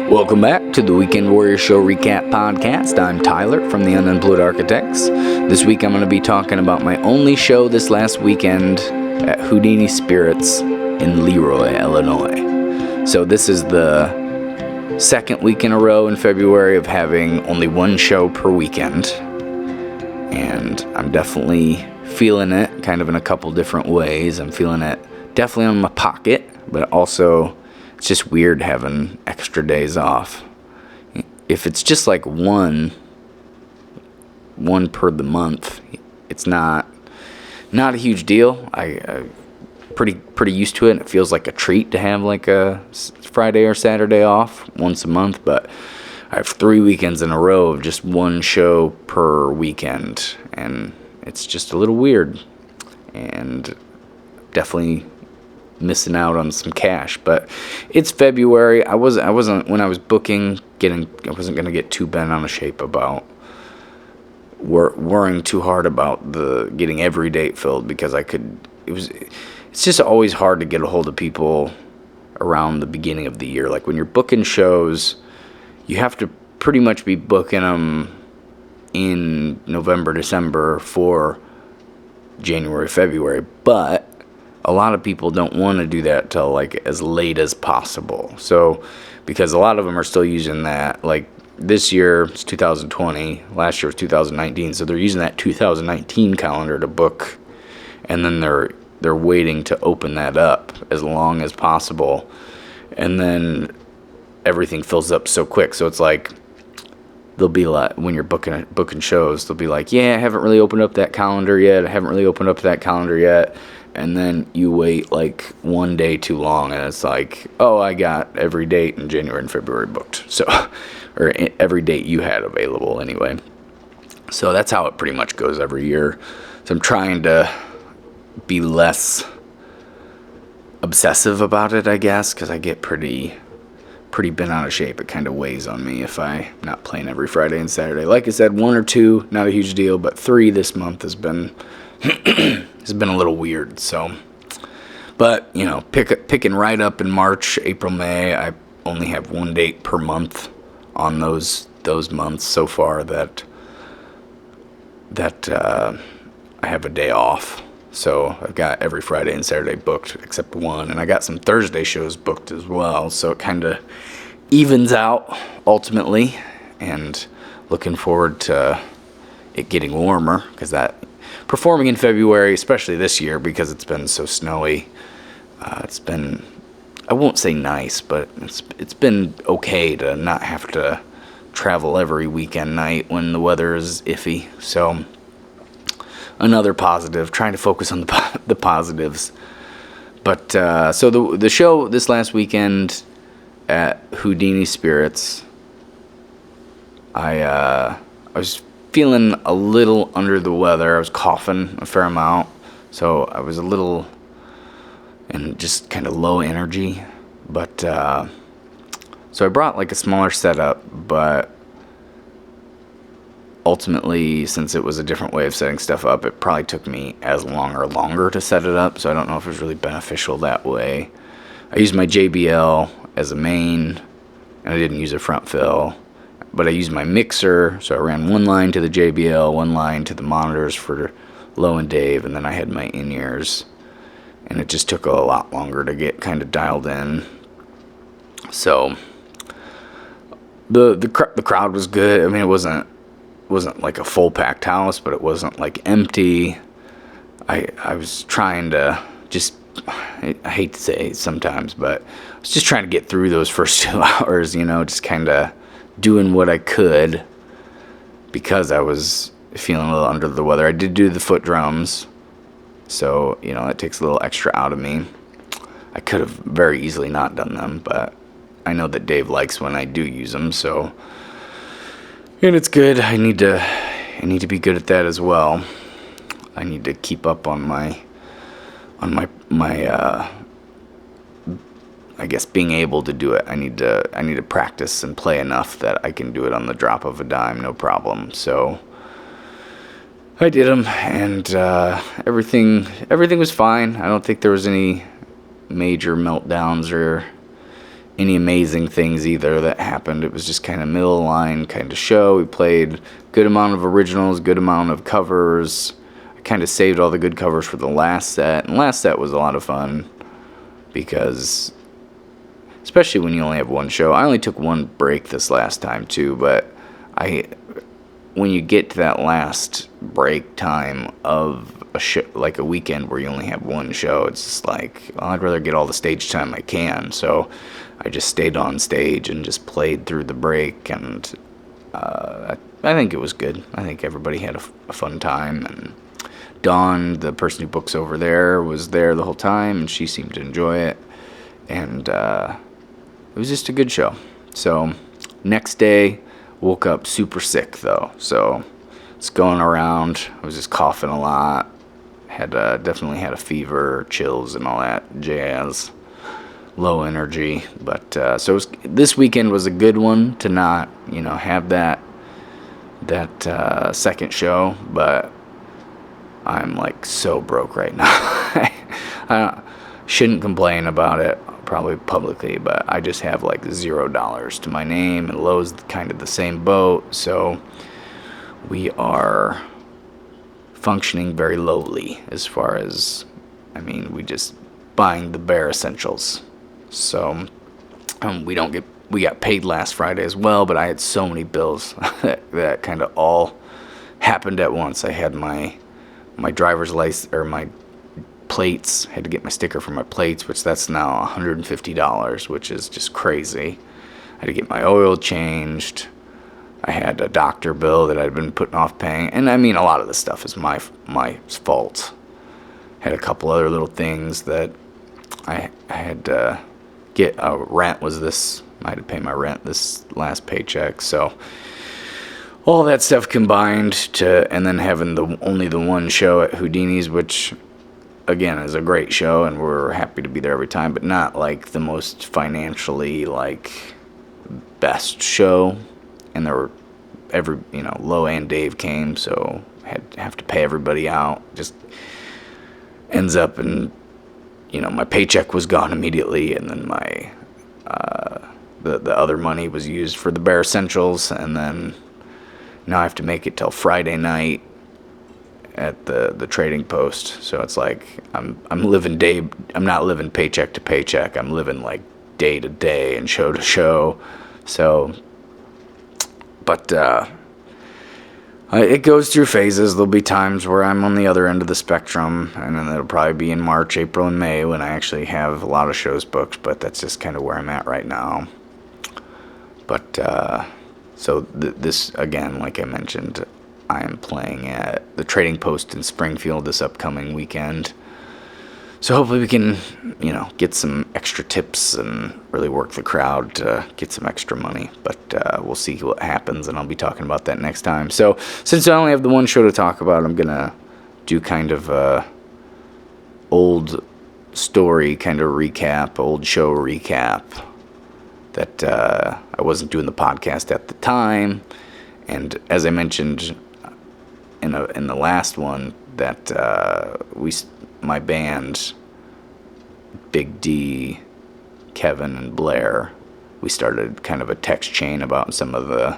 Welcome back to the Weekend Warrior Show Recap Podcast. I'm Tyler from the Unemployed Architects. This week I'm going to be talking about my only show this last weekend at Houdinis Spirits in LeRoy, Illinois. So this is the second week in a row in February of having only one show per weekend. And I'm definitely feeling it kind of in a couple different ways. I'm feeling it definitely on my pocket, but also it's just weird having extra days off. If it's just like one per the month, it's not a huge deal. I'm pretty used to it, and it feels like a treat to have like a Friday or Saturday off once a month. But I have 3 weekends in a row of just one show per weekend, and it's just a little weird, and definitely missing out on some cash. But it's February. I wasn't when I was booking I wasn't gonna get too bent out of shape about worrying too hard about getting every date filled, because it's just always hard to get a hold of people around the beginning of the year. Like when you're booking shows, you have to pretty much be booking them in November, December for January, February, but a lot of people don't want to do that till like as late as possible. So, because a lot of them are still using that, like this year it's 2020, last year was 2019, so they're using that 2019 calendar to book, and then they're waiting to open that up as long as possible, and then everything fills up so quick. So it's like they'll be like, when you're booking shows, they'll be like, yeah, I haven't really opened up that calendar yet. And then you wait like one day too long, and it's like, oh, I got every date in January and February booked. So, or every date you had available anyway. So that's how it pretty much goes every year. So I'm trying to be less obsessive about it, I guess, because I get pretty bent out of shape. It kind of weighs on me if I'm not playing every Friday and Saturday. Like I said, 1 or 2, not a huge deal, but 3 this month has been has been a little weird. So, but you know, picking right up in March, April, May, I only have 1 date per month on those months so far that I have a day off. So I've got every Friday and Saturday booked except one, and I got some Thursday shows booked as well. So it kind of evens out ultimately, and looking forward to it getting warmer, because that performing in February, especially this year because it's been so snowy, it's been, I won't say nice, but it's been okay to not have to travel every weekend night when the weather is iffy. So another positive, trying to focus on the positives. But so the show this last weekend at Houdinis Spirits, I was feeling a little under the weather. I was coughing a fair amount, so I was a little and just kind of low energy. But so I brought like a smaller setup, but ultimately, since it was a different way of setting stuff up, it probably took me as long or longer to set it up, so I don't know if it was really beneficial that way. I used my JBL as a main, and I didn't use a front fill, but I used my mixer, so I ran one line to the JBL, one line to the monitors for Low and Dave, and then I had my in-ears, and it just took a lot longer to get kind of dialed in. So the crowd was good. I mean, it wasn't like a full packed house, but it wasn't like empty. I was trying to just, I hate to say it sometimes, but I was just trying to get through those first 2 hours, you know, just kind of doing what I could, because I was feeling a little under the weather. I did do the foot drums, so, you know, it takes a little extra out of me. I could have very easily not done them, but I know that Dave likes when I do use them, so, and it's good. I need to be good at that as well. I need to keep up on my I guess being able to do it. I need to practice and play enough that I can do it on the drop of a dime, no problem. So I did them, and everything was fine. I don't think there was any major meltdowns or any amazing things either that happened. It was just kind of middle of the line kind of show. We played good amount of originals, good amount of covers. I kind of saved all the good covers for the last set, and last set was a lot of fun because, especially when you only have one show. I only took one break this last time too, but when you get to that last break time of a show, like a weekend where you only have one show, it's just like, well, I'd rather get all the stage time I can. So I just stayed on stage and just played through the break, and I think it was good. I think everybody had a fun time, and Dawn, the person who books over there, was there the whole time, and she seemed to enjoy it, and it was just a good show. So next day, woke up super sick though, so it's going around. I was just coughing a lot. Definitely had a fever, chills, and all that jazz. Low energy, but so this weekend was a good one to not, have that second show. But I'm like so broke right now. I shouldn't complain about it probably publicly, but I just have like $0 to my name, and Lowe's kind of the same boat. So we are functioning very lowly as far as, we just buying the bare essentials. So we got paid last Friday as well, but I had so many bills that kind of all happened at once. I had my driver's license, or my plates, had to get my sticker for my plates, which that's now $150, which is just crazy. I had to get my oil changed. I had a doctor bill that I'd been putting off paying, and a lot of this stuff is my fault. Had a couple other little things that I had to get. Rent was this. I had to pay my rent this last paycheck, so all that stuff combined and then having only the one show at Houdinis, which again is a great show, and we're happy to be there every time, but not like the most financially best show. And there were Lo and Dave came, so have to pay everybody out. Just ends up, and my paycheck was gone immediately, and then my the other money was used for the bare essentials, and then now I have to make it till Friday night at the trading post. So it's like I'm living I'm not living paycheck to paycheck. I'm living like day to day and show to show. So. But it goes through phases. There'll be times where I'm on the other end of the spectrum, and then it'll probably be in March, April, and May when I actually have a lot of shows booked, but that's just kind of where I'm at right now. But, so this, again, like I mentioned, I am playing at the Trading Post in Springfield this upcoming weekend. So hopefully we can, get some extra tips and really work the crowd to get some extra money. But we'll see what happens, and I'll be talking about that next time. So since I only have the one show to talk about, I'm going to do kind of a old story kind of recap, old show recap that I wasn't doing the podcast at the time. And as I mentioned in the last one, that my band, Big D, Kevin, and Blair, we started kind of a text chain about some of the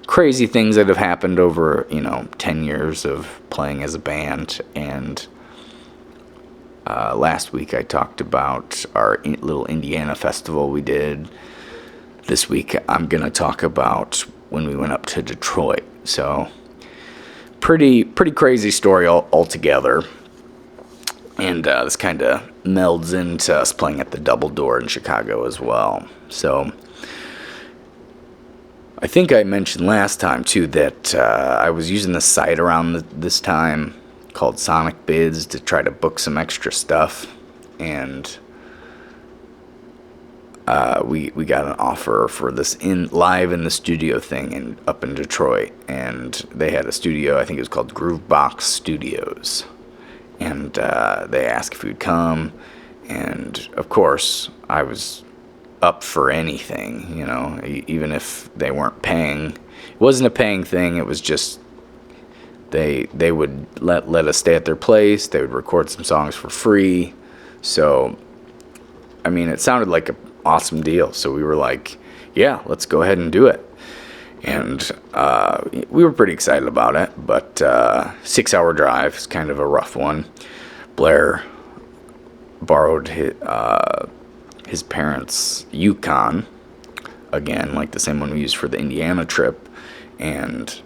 crazy things that have happened over, 10 years of playing as a band. And last week I talked about our little Indiana festival we did. This week I'm going to talk about when we went up to Detroit. So pretty crazy story altogether. And this kind of melds into us playing at the Double Door in Chicago as well. So I think I mentioned last time, too, that I was using this site around this time called Sonic Bids to try to book some extra stuff. And we got an offer for this live in the studio thing up in Detroit. And they had a studio, I think it was called Groovebox Studios. And they asked if we'd come, and of course I was up for anything, even if they weren't paying. It wasn't a paying thing. It was just they would let us stay at their place. They would record some songs for free. So, it sounded like an awesome deal. So we were like, yeah, let's go ahead and do it. And we were pretty excited about it, but 6-hour drive is kind of a rough one. Blair borrowed his parents' Yukon, again, like the same one we used for the Indiana trip, and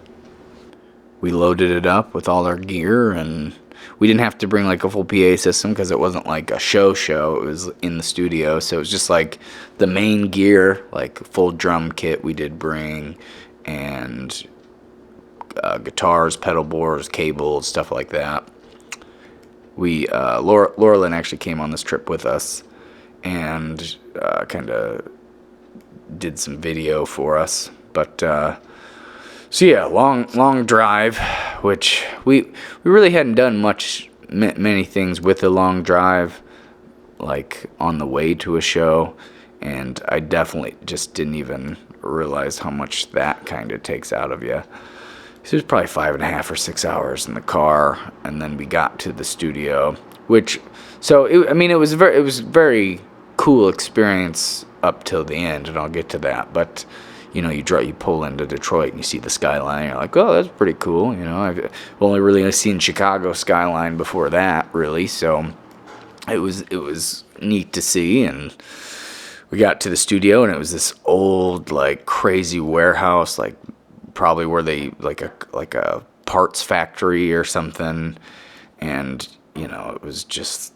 we loaded it up with all our gear, and we didn't have to bring like a full PA system because it wasn't like a show. It was in the studio, so it was just like the main gear, like full drum kit we did bring, and guitars, pedal boards, cables, stuff like that. We Laura Lynn actually came on this trip with us and kind of did some video for us, but so yeah, long drive, which we really hadn't done many things with a long drive, like on the way to a show, and I definitely just didn't even realize how much that kind of takes out of you. So it was probably 5.5 or 6 hours in the car, and then we got to the studio, which, so it was very cool experience up till the end, and I'll get to that. But you pull into Detroit and you see the skyline. You're like, oh, that's pretty cool. I've only really seen Chicago skyline before that, really. So it was neat to see. And we got to the studio, and it was this old, like, crazy warehouse, like probably where they like a parts factory or something. And it was just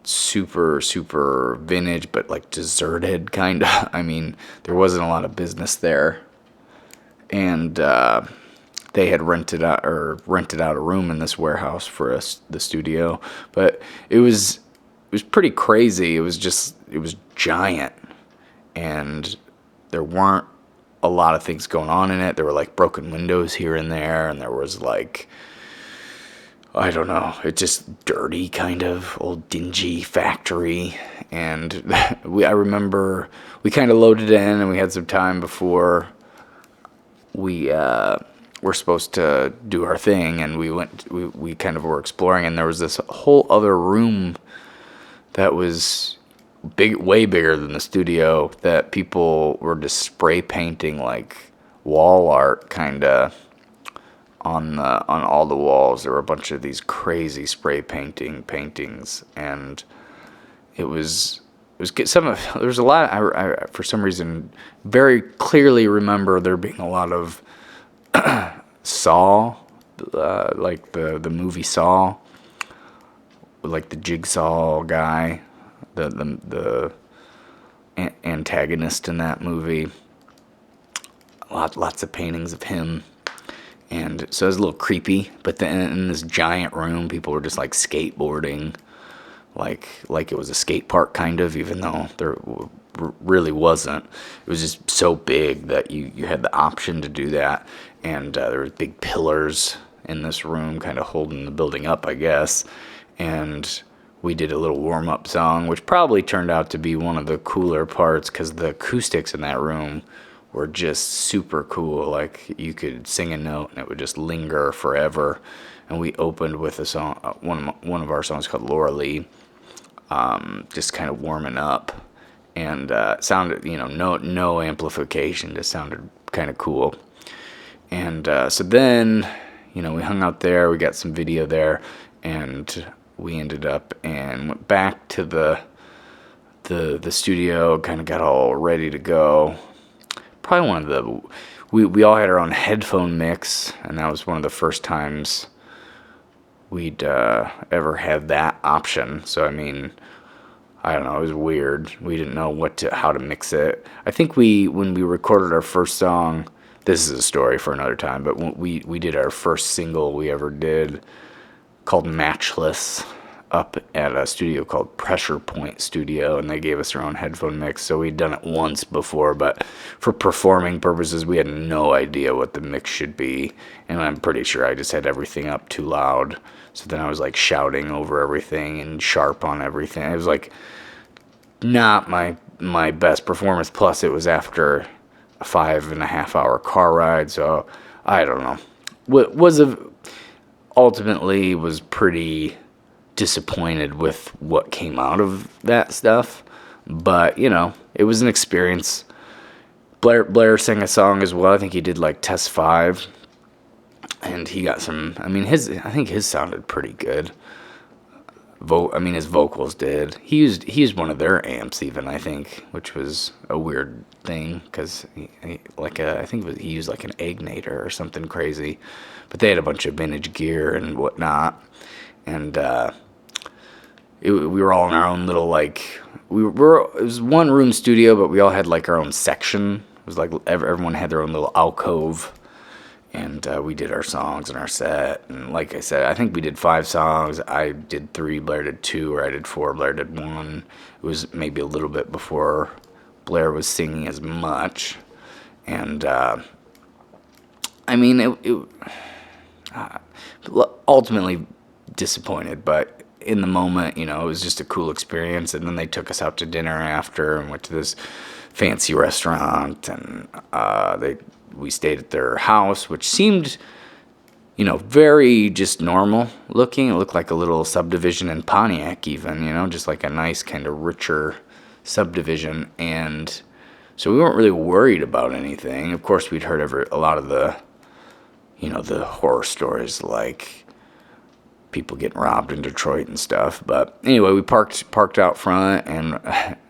super vintage, but like deserted, kind of. I mean, there wasn't a lot of business there, and they had rented out a room in this warehouse for us, the studio. But it was pretty crazy. It was giant, and there weren't a lot of things going on in it. There were like broken windows here and there, and there was like, I don't know, it's just dirty, kind of old dingy factory. And I remember we kind of loaded in, and we had some time before we were supposed to do our thing, and we kind of were exploring, and there was this whole other room that was way bigger than the studio, that people were just spray painting like wall art, kind of, on all the walls. There were a bunch of these crazy spray paintings, and there was a lot. I for some reason very clearly remember there being a lot of Saw, like the movie Saw, like the jigsaw guy, the antagonist in that movie. Lots of paintings of him. And so it was a little creepy, but then in this giant room, people were just like skateboarding, like it was a skate park, kind of, even though there really wasn't. It was just so big that you had the option to do that, and there were big pillars in this room kind of holding the building up, I guess. And we did a little warm-up song, which probably turned out to be one of the cooler parts, because the acoustics in that room were just super cool. Like, you could sing a note and it would just linger forever. And we opened with a song, one of our songs called Robbery, just kind of warming up, and sounded, no amplification, just sounded kind of cool. And so then, we hung out there, we got some video there, and we ended up and went back to the studio, kind of got all ready to go. Probably one of the, we all had our own headphone mix, and that was one of the first times we'd ever had that option. So, I mean, I don't know, it was weird. We didn't know how to mix it. I think when we recorded our first song, this is a story for another time, but when we did our first single we ever did, called Matchless, up at a studio called Pressure Point Studio, and they gave us their own headphone mix. So we'd done it once before, but for performing purposes, we had no idea what the mix should be, and I'm pretty sure I just had everything up too loud. So then I was like shouting over everything and sharp on everything. It was like not my best performance. Plus, it was after a 5.5-hour car ride, so I don't know. Ultimately was pretty disappointed with what came out of that stuff, But, it was an experience. Blair sang a song as well. I think he did like Test 5. And he got some, I think his sounded pretty good. His vocals did. He used one of their amps even, I think, which was a weird thing because I think he used like an Agnator or something crazy. But they had a bunch of vintage gear and whatnot, and we were all in our own little it was one room studio, but we all had like our own section. It was like everyone had their own little alcove. And we did our songs and our set. And like I said, I think we did 5 songs. I did 3, Blair did 2, or I did 4, Blair did 1. It was maybe a little bit before Blair was singing as much. And, ultimately disappointed. But in the moment, it was just a cool experience. And then they took us out to dinner after and went to this fancy restaurant. And we stayed at their house, which seemed, very just normal looking. It looked like a little subdivision in Pontiac even, just like a nice kind of richer subdivision. And so we weren't really worried about anything. Of course, we'd heard a lot of the, the horror stories, like people getting robbed in Detroit and stuff. But anyway, we parked out front. And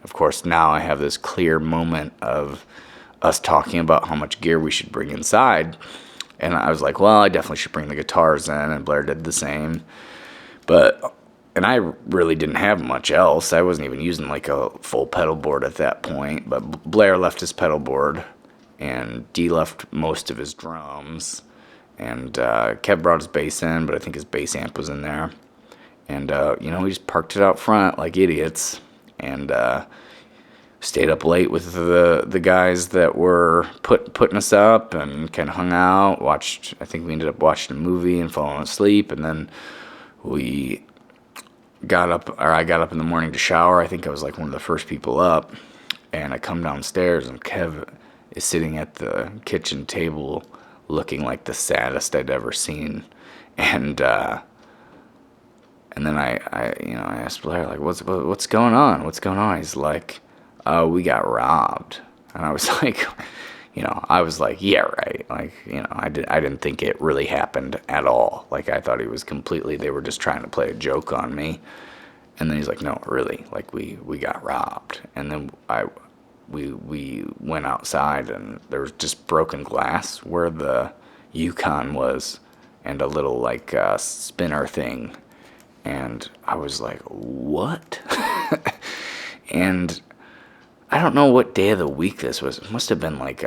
of course, now I have this clear moment of us talking about how much gear we should bring inside. And I was like, well, I definitely should bring the guitars in, and Blair did the same. And I really didn't have much else. I wasn't even using like a full pedal board at that point, but Blair left his pedal board, and Dee left most of his drums, and Kev brought his bass in, but I think his bass amp was in there. And, we just parked it out front like idiots, and stayed up late with the guys that were putting us up and kind of hung out, I think we ended up watching a movie and falling asleep. And then I got up in the morning to shower. I think I was like one of the first people up, and I come downstairs and Kev is sitting at the kitchen table looking like the saddest I'd ever seen. And then I asked Blair, like, what's going on? What's going on? He's like, we got robbed. And I was like, yeah, right. Like, I didn't think it really happened at all. Like, I thought they were just trying to play a joke on me. And then he's like, no, really, like, we got robbed. And then we went outside, and there was just broken glass where the Yukon was, and a little, like, spinner thing. And I was like, what? And I don't know what day of the week this was. It must have been like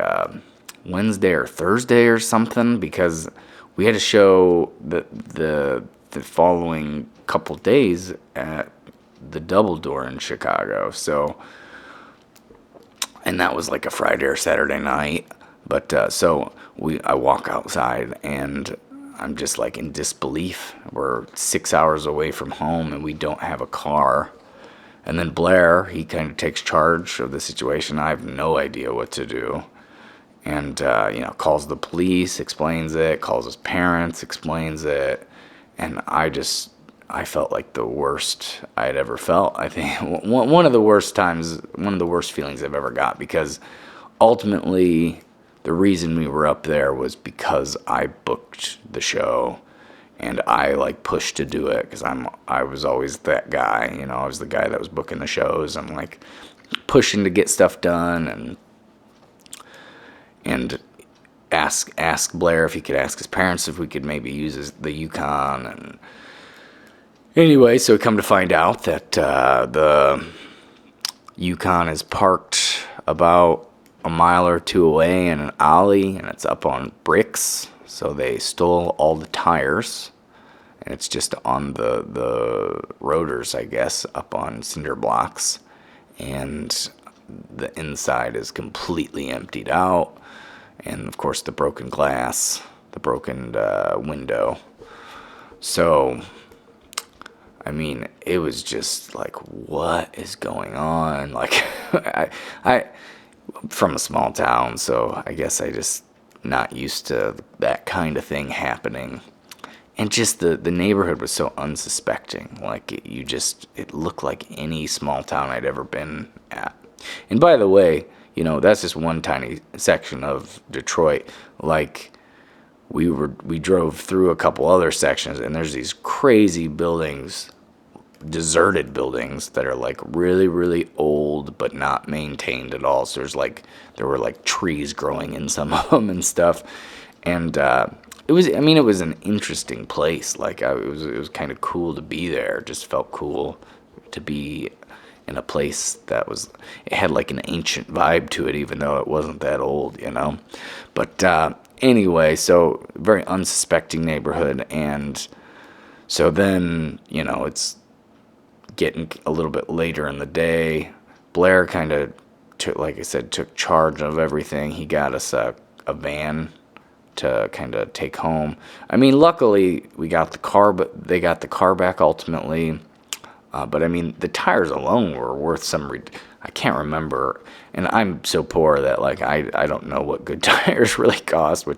Wednesday or Thursday or something, because we had a show the following couple days at the Double Door in Chicago. So, and that was like a Friday or Saturday night. But I walk outside, and I'm just like in disbelief. We're 6 hours away from home, and we don't have a car. And then Blair, he kind of takes charge of the situation. I have no idea what to do. And, calls the police, explains it, calls his parents, explains it. And I felt like the worst I had ever felt. I think one of the worst feelings I've ever got, because ultimately the reason we were up there was because I booked the show. And I like pushed to do it because I was always that guy, I was the guy that was booking the shows. I'm like pushing to get stuff done, and ask Blair if he could ask his parents if we could maybe use the Yukon. And anyway, so we come to find out that the Yukon is parked about a mile or two away in an alley, and it's up on bricks. So they stole all the tires, and it's just on the rotors, I guess, up on cinder blocks. And the inside is completely emptied out. And, of course, the broken glass, the broken window. So, it was just like, what is going on? Like, I from a small town, so I guess I just not used to that kind of thing happening. and just the neighborhood was so unsuspecting. Like it looked like any small town I'd ever been at. And by the way, that's just one tiny section of Detroit. Like we drove through a couple other sections, and there's these crazy buildings, deserted buildings that are like really, really old but not maintained at all. So there were like trees growing in some of them and stuff. And it was an interesting place. Like it was kind of cool to be there. It just felt cool to be in a place it had like an ancient vibe to it, even though it wasn't that old, But anyway, so very unsuspecting neighborhood. And so then, it's getting a little bit later in the day. Blair kind of took charge of everything. He got us a van to kind of take home. I mean, luckily we got the car, but they got the car back ultimately. But I mean, the tires alone were worth I can't remember. And I'm so poor that like I don't know what good tires really cost,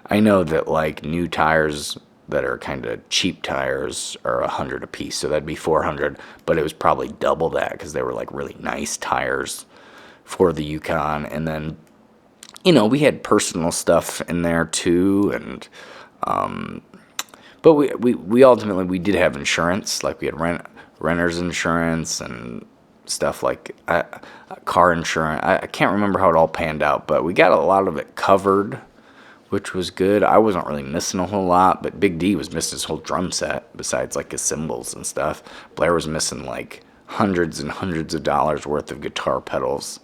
I know that like new tires that are kind of cheap tires are $100 a piece, so that'd be $400. But it was probably double that because they were like really nice tires for the Yukon. And then we had personal stuff in there too, and but we ultimately did have insurance. Like we had renter's insurance and stuff like car insurance. I can't remember how it all panned out, but we got a lot of it covered, which was good. I wasn't really missing a whole lot, but Big D was missing his whole drum set besides like his cymbals and stuff. Blair was missing like hundreds and hundreds of dollars worth of guitar pedals,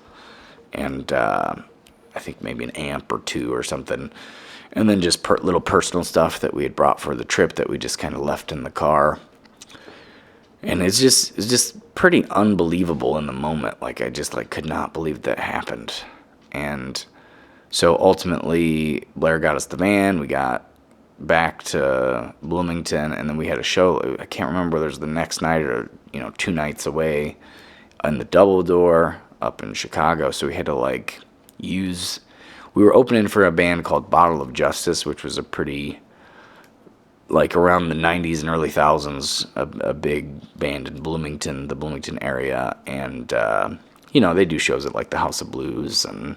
and I think maybe an amp or two or something. And then just little personal stuff that we had brought for the trip that we just kind of left in the car. And it's just pretty unbelievable in the moment. Like I just could not believe that happened. And so ultimately Blair got us the van. We got back to Bloomington, and then we had a show. I can't remember whether it was the next night or 2 nights away in the Double Door up in Chicago. So we had to we were opening for a band called Bottle of Justice, which was a pretty, around the 90s and early thousands, a big band in Bloomington, the Bloomington area. And, they do shows at the House of Blues and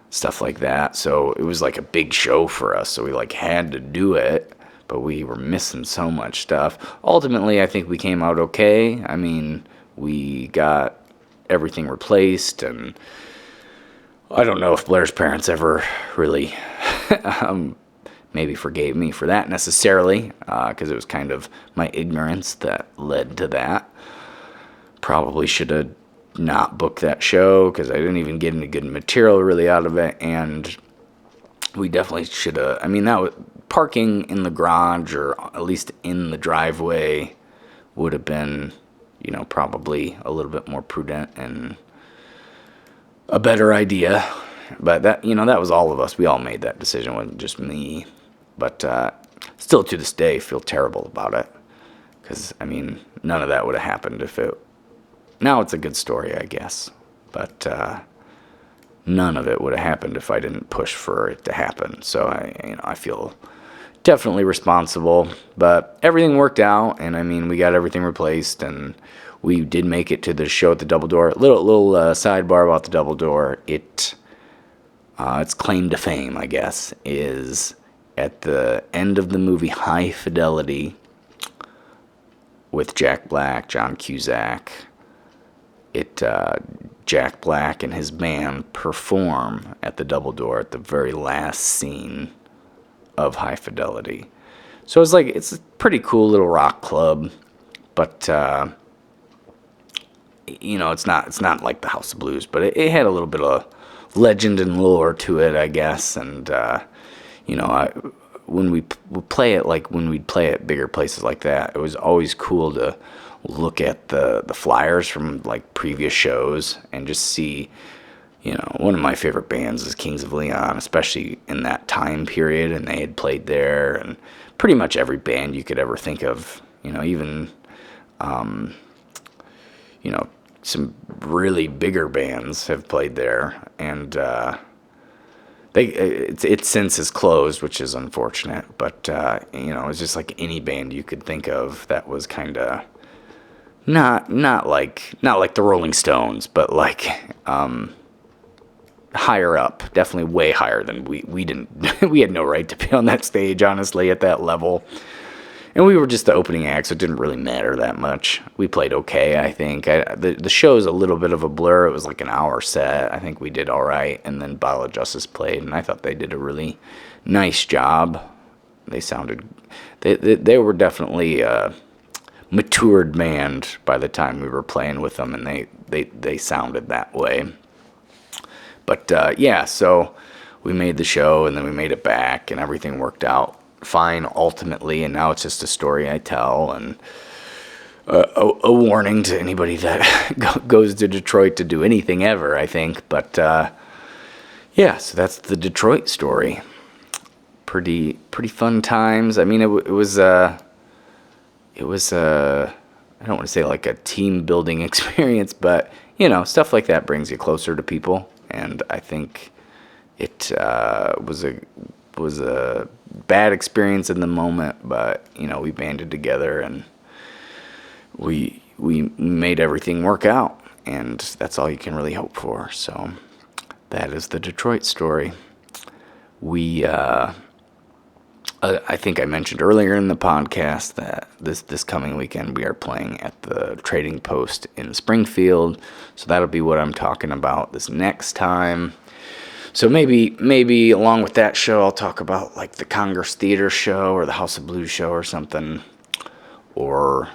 stuff like that. So it was a big show for us. So we had to do it, but we were missing so much stuff. Ultimately, I think we came out okay. I mean, we got everything replaced, and I don't know if Blair's parents ever really maybe forgave me for that necessarily, because it was kind of my ignorance that led to that. Probably should have not booked that show because I didn't even get any good material really out of it, and we definitely should have. I mean, that was, parking in the garage or at least in the driveway would have been, probably a little bit more prudent and a better idea. But that was all of us. We all made that decision. It wasn't just me. But still to this day feel terrible about it, because none of that would have happened if it. Now it's a good story, I guess, but none of it would have happened if I didn't push for it to happen. So I feel definitely responsible, but everything worked out, and we got everything replaced, and we did make it to the show at the Double Door. Little sidebar about the Double Door. Its claim to fame, I guess, is at the end of the movie High Fidelity with Jack Black, John Cusack. Jack Black and his band perform at the Double Door at the very last scene of High Fidelity. So it's a pretty cool little rock club, but it's not like the House of Blues, but it had a little bit of legend and lore to it, I guess. And when we'd play at bigger places like that, it was always cool to look at the flyers from previous shows and just see. One of my favorite bands is Kings of Leon, especially in that time period, and they had played there, and pretty much every band you could ever think of, even some really bigger bands have played there. And It's since is closed, which is unfortunate. But it's just like any band you could think of that was kind of not like the Rolling Stones, but like higher up, definitely way higher than we didn't we had no right to be on that stage, honestly, at that level. And we were just the opening act, so it didn't really matter that much. We played okay, I think. The show's a little bit of a blur. It was like an hour set. I think we did all right. And then Bottle of Justice played, and I thought they did a really nice job. They were definitely a matured band by the time we were playing with them, and they sounded that way. But so we made the show, and then we made it back, and everything worked out fine ultimately, and now it's just a story I tell, and a warning to anybody that goes to Detroit to do anything ever, I think. But so that's the Detroit story. Pretty fun times. I mean, it was I don't want to say like a team building experience, but stuff like that brings you closer to people, and I think it was a bad experience in the moment, but we banded together and we made everything work out, and that's all you can really hope for. So that is the Detroit story. We I think I mentioned earlier in the podcast that this coming weekend we are playing at the Trading Post in Springfield, so that'll be what I'm talking about this next time. So maybe along with that show, I'll talk about like the Congress Theater show or the House of Blues show or something, or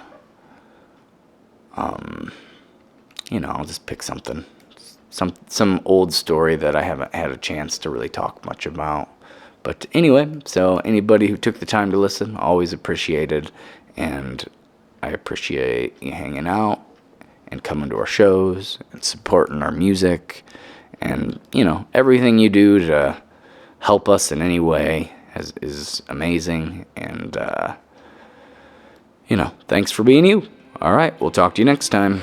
I'll just pick something, some old story that I haven't had a chance to really talk much about. But anyway, so anybody who took the time to listen, always appreciated, and I appreciate you hanging out and coming to our shows and supporting our music. And, everything you do to help us in any way is amazing. And, thanks for being you. All right, we'll talk to you next time.